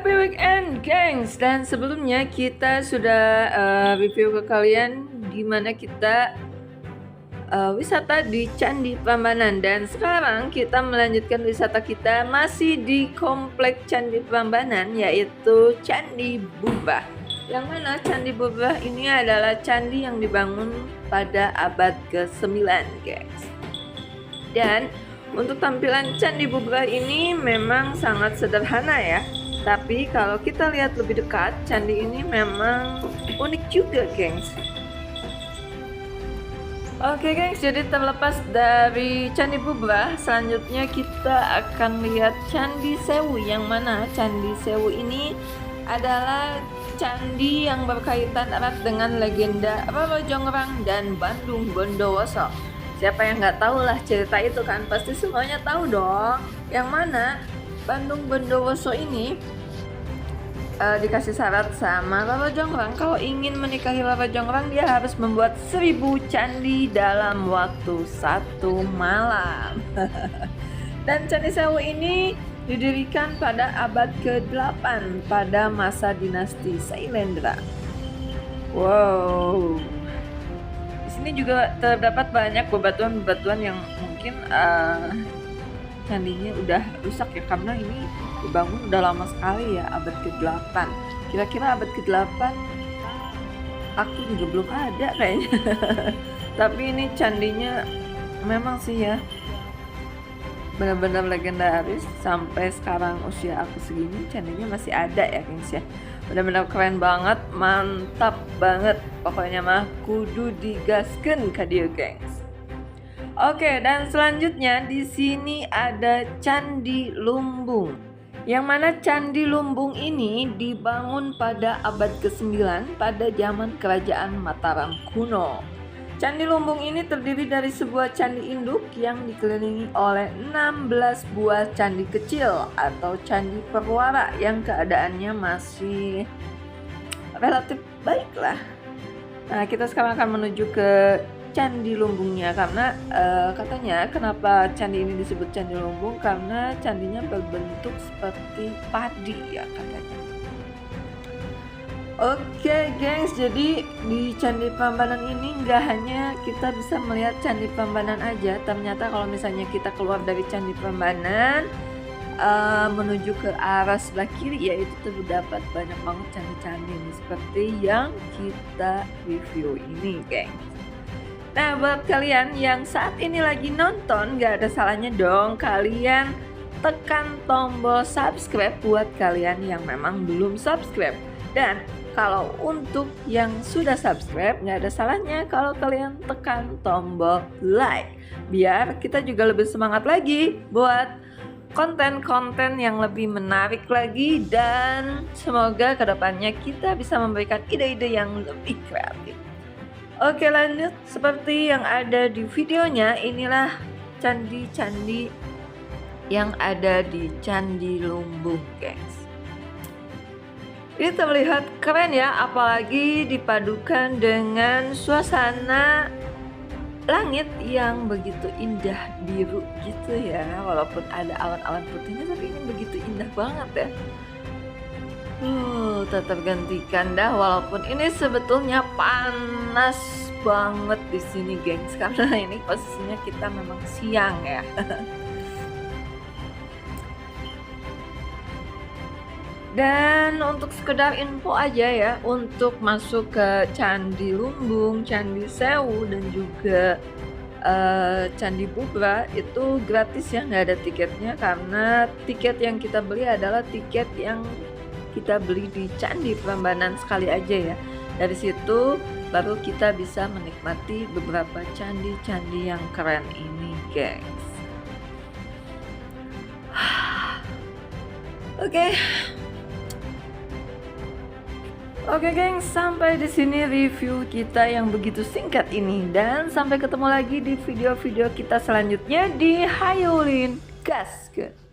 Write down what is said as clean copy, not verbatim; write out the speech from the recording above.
Happy weekend, gengs! Dan sebelumnya kita sudah review ke kalian gimana kita wisata di Candi Prambanan. Dan sekarang kita melanjutkan wisata kita masih di komplek Candi Prambanan, yaitu Candi Bubrah. Yang mana Candi Bubrah ini adalah candi yang dibangun pada abad ke-9, gengs. Dan untuk tampilan Candi Bubrah ini memang sangat sederhana ya. Tapi kalau kita lihat lebih dekat, candi ini memang unik juga, gengs. Oke, gengs, jadi terlepas dari Candi Bubrah, selanjutnya kita akan lihat Candi Sewu, yang mana Candi Sewu ini adalah candi yang berkaitan erat dengan legenda Roro Jonggrang dan Bandung Bondowoso. Siapa yang nggak tahu lah cerita itu kan, pasti semuanya tahu dong. Yang mana Bandung Bondowoso ini dikasih syarat sama Roro Jonggrang, kalau ingin menikahi Roro Jonggrang dia harus membuat 1000 candi dalam waktu 1 malam. Dan Candi Sewu ini didirikan pada abad ke-8 pada masa dinasti Sailendra. Wow. Di sini juga terdapat banyak bebatuan-bebatuan yang mungkin candinya udah rusak ya, karena ini dibangun udah lama sekali ya, abad ke-8. Kira-kira abad ke-8 aku juga belum ada kayaknya. Tapi ini candinya memang sih ya benar-benar legendaris. Sampai sekarang usia aku segini candinya masih ada ya, gengs ya. Benar-benar keren banget, mantap banget. Pokoknya mah kudu digaskeun ka dieu, gengs. Oke, dan selanjutnya di sini ada Candi Lumbung. Yang mana Candi Lumbung ini dibangun pada abad ke-9 pada zaman Kerajaan Mataram kuno. Candi Lumbung ini terdiri dari sebuah candi induk yang dikelilingi oleh 16 buah candi kecil atau candi perwara yang keadaannya masih relatif baik lah. Nah, kita sekarang akan menuju ke Candi Lumbungnya, karena katanya kenapa candi ini disebut Candi Lumbung, karena candinya berbentuk seperti padi ya katanya. Oke, gengs, jadi di Candi Prambanan ini nggak hanya kita bisa melihat Candi Prambanan aja. Ternyata kalau misalnya kita keluar dari Candi Prambanan menuju ke arah sebelah kiri, yaitu terdapat banyak banget candi-candi nih, seperti yang kita review ini, gengs. Nah, buat kalian yang saat ini lagi nonton, gak ada salahnya dong kalian tekan tombol subscribe buat kalian yang memang belum subscribe. Dan kalau untuk yang sudah subscribe, gak ada salahnya kalau kalian tekan tombol like, biar kita juga lebih semangat lagi buat konten-konten yang lebih menarik lagi. Dan semoga kedepannya kita bisa memberikan ide-ide yang lebih kreatif. Oke, lanjut. Seperti yang ada di videonya, inilah candi-candi yang ada di Candi Lumbung, gengs. Ini terlihat keren ya, apalagi dipadukan dengan suasana langit yang begitu indah biru gitu ya. Walaupun ada awan-awan putihnya, tapi ini begitu indah banget ya. Tak tergantikan dah, walaupun ini sebetulnya panas banget di sini, gengs, karena ini posisinya kita memang siang ya. Dan untuk sekedar info aja ya, untuk masuk ke Candi Lumbung, Candi Sewu, dan juga Candi Bubrah itu gratis ya, nggak ada tiketnya, karena tiket yang kita beli adalah tiket yang kita beli di Candi Prambanan sekali aja ya. Dari situ baru kita bisa menikmati beberapa candi-candi yang keren ini, gengs. Oke, gengs, sampai di sini review kita yang begitu singkat ini, dan sampai ketemu lagi di video-video kita selanjutnya di Hayulin Gaskeun.